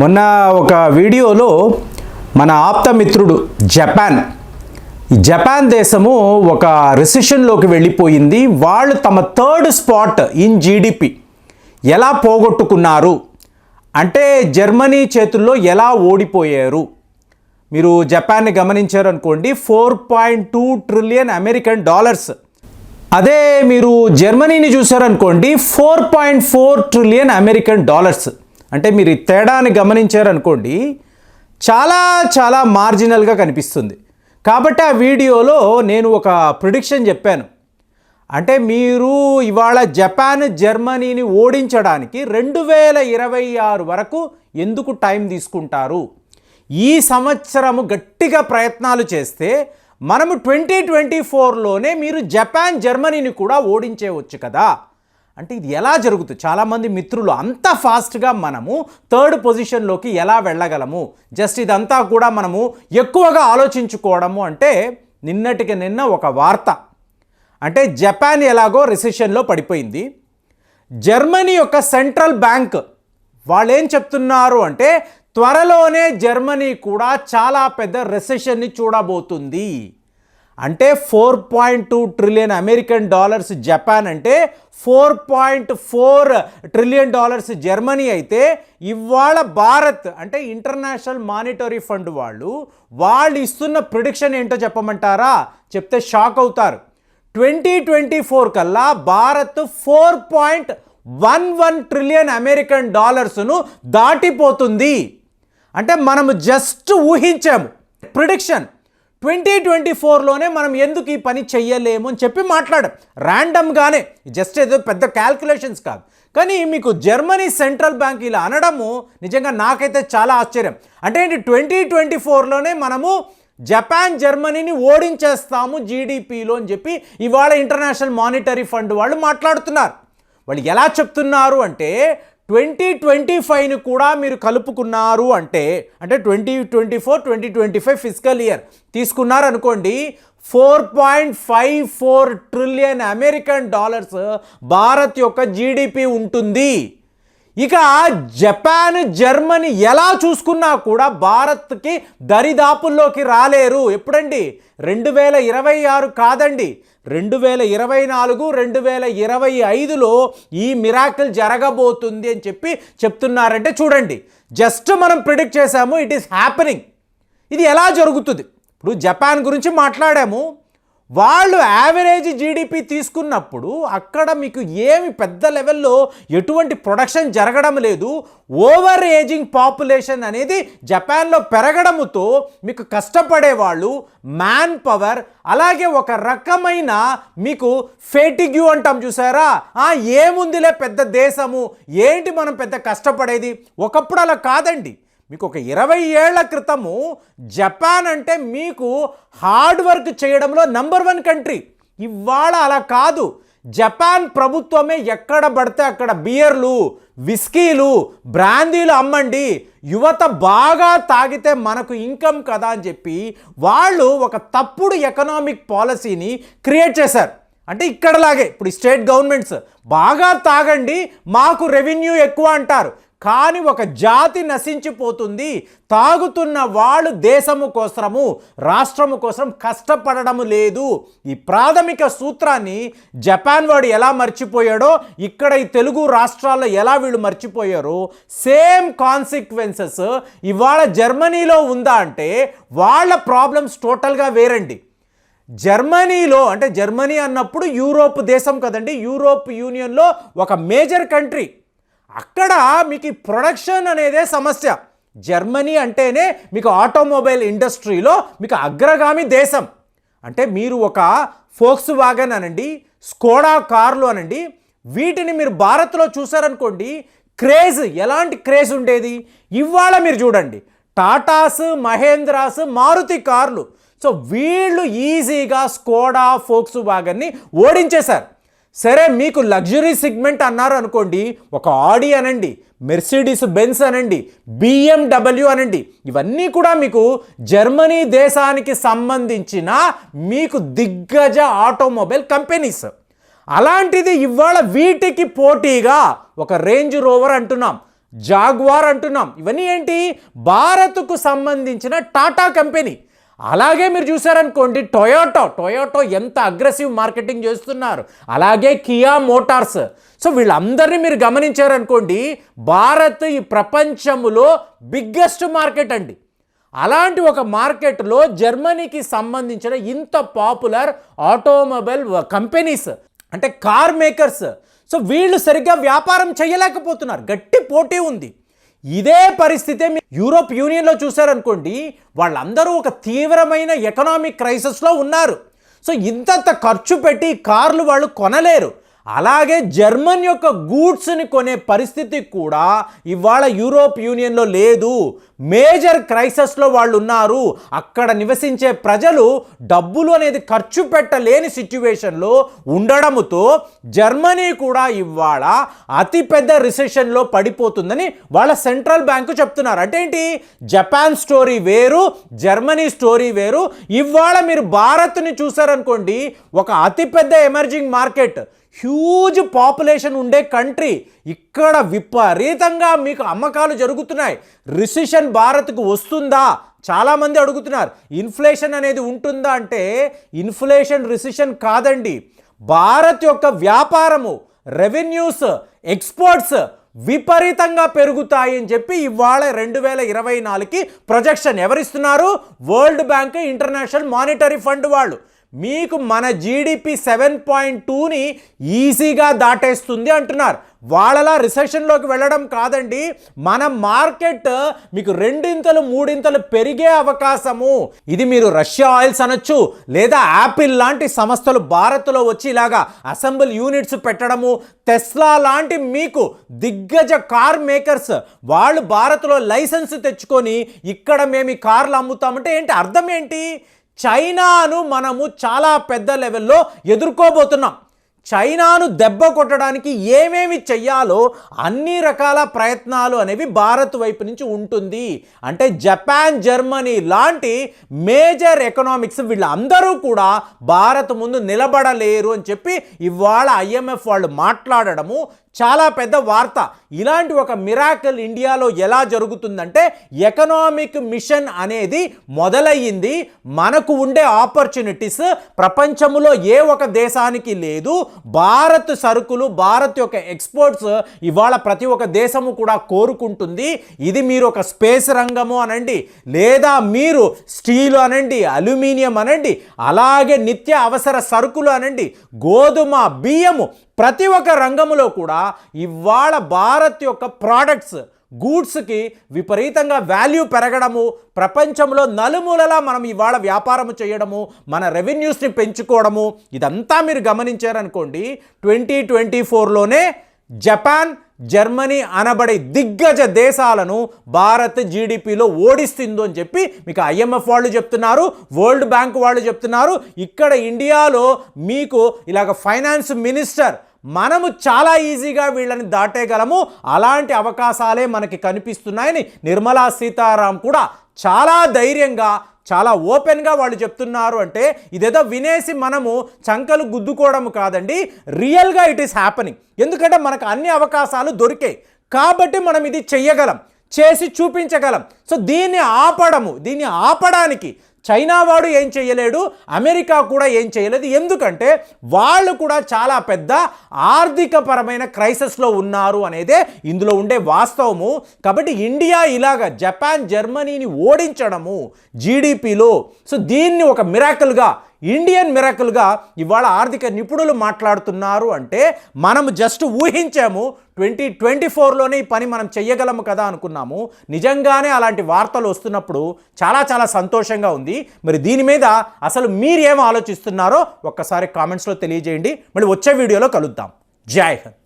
మొన్న ఒక వీడియోలో మన ఆప్త మిత్రుడు జపాన్ దేశము ఒక రిసెషన్లోకి వెళ్ళిపోయింది. వాళ్ళు తమ థర్డ్ స్పాట్ ఇన్ జీడిపి ఎలా పోగొట్టుకున్నారు అంటే జర్మనీ చేతుల్లో ఎలా ఓడిపోయారు. మీరు జపాన్ని గమనించారు అనుకోండి, 4.2 ట్రిలియన్ అమెరికన్ డాలర్స్. అదే మీరు జర్మనీని చూసారనుకోండి, 4.4 ట్రిలియన్ అమెరికన్ డాలర్స్. అంటే మీరు ఈ తేడాని గమనించారనుకోండి, చాలా చాలా మార్జినల్గా కనిపిస్తుంది. కాబట్టి ఆ వీడియోలో నేను ఒక ప్రిడిక్షన్ చెప్పాను. అంటే మీరు ఇవాళ జపాన్ జర్మనీని ఓడించడానికి 2026 వరకు ఎందుకు టైం తీసుకుంటారు? ఈ సంవత్సరము గట్టిగా ప్రయత్నాలు చేస్తే మనము 2024లోనే మీరు జపాన్ జర్మనీని కూడా ఓడించేవచ్చు కదా. అంటే ఇది ఎలా జరుగుతుంది? చాలామంది మిత్రులు అంత ఫాస్ట్గా మనము థర్డ్ పొజిషన్లోకి ఎలా వెళ్ళగలము, జస్ట్ ఇదంతా కూడా మనము ఎక్కువగా ఆలోచించుకోవడము. అంటే నిన్నటికి నిన్న ఒక వార్త, అంటే జపాన్ ఎలాగో రిసెషన్లో పడిపోయింది. జర్మనీ యొక్క సెంట్రల్ బ్యాంక్ వాళ్ళు ఏం చెప్తున్నారు అంటే త్వరలోనే జర్మనీ కూడా చాలా పెద్ద రిసెషన్ని చూడబోతుంది. అంటే 4.2 ట్రిలియన్ అమెరికన్ డాలర్స్ జపాన్ అంటే 4.4 ట్రిలియన్ డాలర్స్ జర్మనీ అయితే, ఇవాళ భారత్ అంటే ఇంటర్నేషనల్ మానిటరీ ఫండ్ వాళ్ళు ఇస్తున్న ప్రిడిక్షన్ ఏంటో చెప్పమంటారా? చెప్తే షాక్ అవుతారు. 2024 కల్లా భారత్ 4.11 ట్రిలియన్ అమెరికన్ డాలర్స్ను దాటిపోతుంది. అంటే మనము జస్ట్ ఊహించాము. ప్రిడిక్షన్ 2024లోనే మనం ఎందుకు ఈ పని చెయ్యలేము అని చెప్పి మాట్లాడాం ర్యాండమ్గానే, జస్ట్ ఏదో పెద్ద క్యాల్కులేషన్స్ కాదు. కానీ మీకు జర్మనీ సెంట్రల్ బ్యాంక్ ఇలా అనడము నిజంగా నాకైతే చాలా ఆశ్చర్యం. అంటే ఏంటి, 2024లోనే మనము జపాన్ జర్మనీని ఓడించేస్తాము జీడిపిలో అని చెప్పి ఇవాళ ఇంటర్నేషనల్ మానిటరీ ఫండ్ వాళ్ళు మాట్లాడుతున్నారు. వాళ్ళు ఎలా చెప్తున్నారు అంటే 2025ని కూడా మీరు కలుపుకున్నారు అంటే 2024-2025 ఫిజికల్ ఇయర్ తీసుకున్నారు అనుకోండి, 4.54 ట్రిలియన్ అమెరికన్ డాలర్స్ భారత్ యొక్క జీడిపి ఉంటుంది. ఇక జపాన్ జర్మనీ ఎలా చూసుకున్నా కూడా భారత్కి దరిదాపుల్లోకి రాలేరు. ఎప్పుడండి? 2026 కాదండి, 2024, 2025లో ఈ మిరాకిల్ జరగబోతుంది అని చెప్పి చెప్తున్నారంటే చూడండి, జస్ట్ మనం ప్రిడిక్ట్ చేసాము, ఇట్ ఈస్ హ్యాపెనింగ్. ఇది ఎలా జరుగుతుంది? ఇప్పుడు జపాన్ గురించి మాట్లాడాము. వాళ్ళు యావరేజ్ జీడిపి తీసుకున్నప్పుడు అక్కడ మీకు ఏమి పెద్ద లెవెల్లో ఎటువంటి ప్రొడక్షన్ జరగడం లేదు. ఓవర్ ఏజింగ్ పాపులేషన్ అనేది జపాన్లో పెరగడంతో మీకు కష్టపడేవాళ్ళు, మ్యాన్ పవర్, అలాగే ఒక రకమైన మీకు ఫెటిగ్యూ అంటాం చూసారా, ఏముందిలే పెద్ద దేశము, ఏంటి మనం పెద్ద కష్టపడేది. ఒకప్పుడు అలా కాదండి. మీకు ఒక 20 ఏళ్ల క్రితము జపాన్ అంటే మీకు హార్డ్ వర్క్ చేయడంలో నంబర్ 1 కంట్రీ. ఇవాళ అలా కాదు. జపాన్ ప్రభుత్వమే ఎక్కడ పడితే అక్కడ బియర్లు, విస్కీలు, బ్రాందీలు అమ్మండి, యువత బాగా తాగితే మనకు ఇన్కమ్ కదా అని చెప్పి వాళ్ళు ఒక తప్పుడు ఎకనామిక్ పాలసీని క్రియేట్ చేశారు. అంటే ఇక్కడలాగే ఇప్పుడు స్టేట్ గవర్నమెంట్స్ బాగా తాగండి, మాకు రెవెన్యూ ఎక్కువ అంటారు. కానీ ఒక జాతి నశించిపోతుంది. తాగుతున్న వాళ్ళు దేశము కోసము, రాష్ట్రము కోసం కష్టపడడం లేదు. ఈ ప్రాథమిక సూత్రాన్ని జపాన్ వాడు ఎలా మర్చిపోయాడో, ఇక్కడ ఈ తెలుగు రాష్ట్రాల్లో ఎలా వీళ్ళు మర్చిపోయారో, సేమ్ కాన్సిక్వెన్సెస్ ఇవాళ జర్మనీలో ఉందా అంటే వాళ్ళ ప్రాబ్లమ్స్ టోటల్గా వేరండి. జర్మనీలో అంటే జర్మనీ అన్నప్పుడు యూరోప్ దేశం కదండి, యూరోప్ యూనియన్లో ఒక మేజర్ కంట్రీ. అక్కడ మీకు ఈ ప్రొడక్షన్ అనేదే సమస్య. జర్మనీ అంటేనే మీకు ఆటోమొబైల్ ఇండస్ట్రీలో మీకు అగ్రగామి దేశం. అంటే మీరు ఒక ఫోక్స్ వాగన్ అనండి, స్కోడా కార్లు అనండి, వీటిని మీరు భారత్లో చూసారనుకోండి, క్రేజ్ ఎలాంటి క్రేజ్ ఉండేది. ఇవాళ మీరు చూడండి, టాటాస్, మహేంద్రాస్, మారుతి కార్లు. సో వీళ్ళు ఈజీగా స్కోడా, ఫోక్స్ వాగన్ని ఓడించేశారు. సరే, మీకు లగ్జరీ సెగ్మెంట్ అన్నారు అనుకోండి, ఒక ఆడి అనండి, మెర్సిడీస్ బెన్స్ అనండి, BMW అనండి, ఇవన్నీ కూడా మీకు జర్మనీ దేశానికి సంబంధించిన మీకు దిగ్గజ ఆటోమొబైల్ కంపెనీస్. అలాంటిది ఇవాళ వీటికి పోటీగా ఒక రేంజ్ రోవర్ అంటున్నాం, జాగ్వార్ అంటున్నాం. ఇవన్నీ ఏంటి? భారత్కు సంబంధించిన టాటా కంపెనీ. అలాగే మీరు చూసారనుకోండి టొయోటో ఎంత అగ్రెసివ్ మార్కెటింగ్ చేస్తున్నారు. అలాగే కియా మోటార్స్. సో వీళ్ళందరినీ మీరు గమనించారనుకోండి, భారత్ ఈ ప్రపంచంలో బిగ్గెస్ట్ మార్కెట్ అండి. అలాంటి ఒక మార్కెట్లో జర్మనీకి సంబంధించిన ఇంత పాపులర్ ఆటోమొబైల్ కంపెనీస్ అంటే కార్ మేకర్స్, సో వీళ్ళు సరిగ్గా వ్యాపారం చేయలేకపోతున్నారు. గట్టి పోటీ ఉంది. ఇదే పరిస్థితే యూరోప్ యూనియన్లో చూసారనుకోండి, వాళ్ళందరూ ఒక తీవ్రమైన ఎకనామిక్ క్రైసిస్లో ఉన్నారు. సో ఇంతంత ఖర్చు పెట్టి కార్లు వాళ్ళు కొనలేరు. అలాగే జర్మన్ యొక్క గూడ్స్ని కొనే పరిస్థితి కూడా ఇవాళ యూరోప్ యూనియన్లో లేదు. మేజర్ క్రైసిస్లో వాళ్ళు ఉన్నారు. అక్కడ నివసించే ప్రజలు డబ్బులు అనేది ఖర్చు పెట్టలేని సిచ్యువేషన్లో ఉండడంతో జర్మనీ కూడా ఇవాళ అతిపెద్ద రిసెషన్లో పడిపోతుందని వాళ్ళ సెంట్రల్ బ్యాంకు చెప్తున్నారు. అంటే ఏంటి? జపాన్ స్టోరీ వేరు, జర్మనీ స్టోరీ వేరు. ఇవాళ మీరు భారత్ని చూసారనుకోండి, ఒక అతిపెద్ద ఎమర్జింగ్ మార్కెట్, హ్యూజ్ పాపులేషన్ ఉండే కంట్రీ. ఇక్కడ విపరీతంగా మీకు అమ్మకాలు జరుగుతున్నాయి. రిసెషన్ భారత్కు వస్తుందా? చాలామంది అడుగుతున్నారు. ఇన్ఫ్లేషన్ అనేది ఉంటుందా అంటే, ఇన్ఫ్లేషన్ రిసెషన్ కాదండి. భారత్ యొక్క వ్యాపారము, రెవెన్యూస్, ఎక్స్పోర్ట్స్ విపరీతంగా పెరుగుతాయి అని చెప్పి ఇవాళ 2024కి ప్రొజెక్షన్ ఎవరిస్తున్నారు? World bank, international monetary fund వాళ్ళు. మీకు మన జీడిపి 7.2ని ఈజీగా దాటేస్తుంది అంటున్నారు. వాళ్ళలా రిసెషన్లోకి వెళ్ళడం కాదండి, మన మార్కెట్ మీకు 2-3 పెరిగే అవకాశము. ఇది మీరు రష్యా ఆయిల్స్ అనొచ్చు, లేదా యాపిల్ లాంటి సంస్థలు భారత్లో వచ్చి ఇలాగా అసెంబుల్ యూనిట్స్ పెట్టడము, టెస్లా లాంటి మీకు దిగ్గజ కార్ మేకర్స్ వాళ్ళు భారత్లో లైసెన్స్ తెచ్చుకొని ఇక్కడ మేము ఈ కార్లు అమ్ముతామంటే ఏంటి అర్థం ఏంటి? చైనాను మనము చాలా పెద్ద లెవెల్లో ఎదుర్కోబోతున్నాం. చైనాను దెబ్బ కొట్టడానికి ఏమేమి చెయ్యాలో అన్ని రకాల ప్రయత్నాలు అనేవి భారత్ వైపు నుంచి ఉంటుంది. అంటే జపాన్, జర్మనీ లాంటి మేజర్ ఎకనామిక్స్ వీళ్ళందరూ కూడా భారత్ ముందు నిలబడలేరు అని చెప్పి ఇవాళ IMF వాళ్ళు మాట్లాడడము చాలా పెద్ద వార్త. ఇలాంటి ఒక మిరాకిల్ ఇండియాలో ఎలా జరుగుతుందంటే, ఎకనామిక్ మిషన్ అనేది మొదలయ్యింది. మనకు ఉండే ఆపర్చునిటీస్ ప్రపంచంలో ఏ ఒక దేశానికి లేదు. భారత్ సరుకులు, భారత్ యొక్క ఎక్స్పోర్ట్స్ ఇవాళ ప్రతి ఒక్క దేశము కూడా కోరుకుంటుంది. ఇది మీరు ఒక స్పేస్ రంగము అనండి, లేదా మీరు స్టీల్ అనండి, అల్యూమినియం అనండి, అలాగే నిత్య అవసర సరుకులు అనండి, గోధుమ, బియ్యము, ప్రతి ఒక్క రంగంలో కూడా ఇవాళ భారత్ యొక్క ప్రోడక్ట్స్, గూడ్స్కి విపరీతంగా వాల్యూ పెరగడము, ప్రపంచంలో నలుమూలలా మనం ఇవాళ వ్యాపారం చేయడము, మన రెవెన్యూస్ని పెంచుకోవడము, ఇదంతా మీరు గమనించారనుకోండి, 2024లోనే జపాన్, జర్మనీ అనబడే దిగ్గజ దేశాలను భారత్ జీడిపిలో ఓడిస్తుందో అని చెప్పి మీకు IMF వాళ్ళు చెప్తున్నారు, వరల్డ్ బ్యాంక్ వాళ్ళు చెప్తున్నారు. ఇక్కడ ఇండియాలో మీకు ఇలాగ ఫైనాన్స్ మినిస్టర్, మనము చాలా ఈజీగా వీళ్ళని దాటేయగలము, అలాంటి అవకాశాలే మనకి కనిపిస్తున్నాయని నిర్మలా సీతారాం కూడా చాలా ధైర్యంగా, చాలా ఓపెన్గా వాళ్ళు చెప్తున్నారు. అంటే ఇదేదో వినేసి మనము చంకలు గుద్దుకోవడం కాదండి, రియల్గా ఇట్ ఈస్ హ్యాపెనింగ్. ఎందుకంటే మనకు అన్ని అవకాశాలు దొరికాయి కాబట్టి మనం ఇది చెయ్యగలం, చేసి చూపించగలం. సో దీన్ని ఆపడానికి చైనా వాడు ఏం చేయలేడు, అమెరికా కూడా ఏం చేయలేదు. ఎందుకంటే వాళ్ళు కూడా చాలా పెద్ద ఆర్థికపరమైన క్రైసిస్లో ఉన్నారు అనేదే ఇందులో ఉండే వాస్తవము. కాబట్టి ఇండియా ఇలాగ జపాన్, జర్మనీని ఓడించడము జీడిపిలో, సో దీన్ని ఒక మిరాకిల్గా, ఇండియన్ మిరాకిల్గా ఇవాళ ఆర్థిక నిపుణులు మాట్లాడుతున్నారు. అంటే మనము జస్ట్ ఊహించాము, 2024లోనే ఈ పని మనం చెయ్యగలము కదా అనుకున్నాము. నిజంగానే అలాంటి వార్తలు వస్తున్నప్పుడు చాలా చాలా సంతోషంగా ఉంది. మరి దీని మీద అసలు మీరు ఏం ఆలోచిస్తున్నారో ఒక్కసారి కామెంట్స్లో తెలియజేయండి. మళ్ళీ వచ్చే వీడియోలో కలుద్దాం. జై హింద్.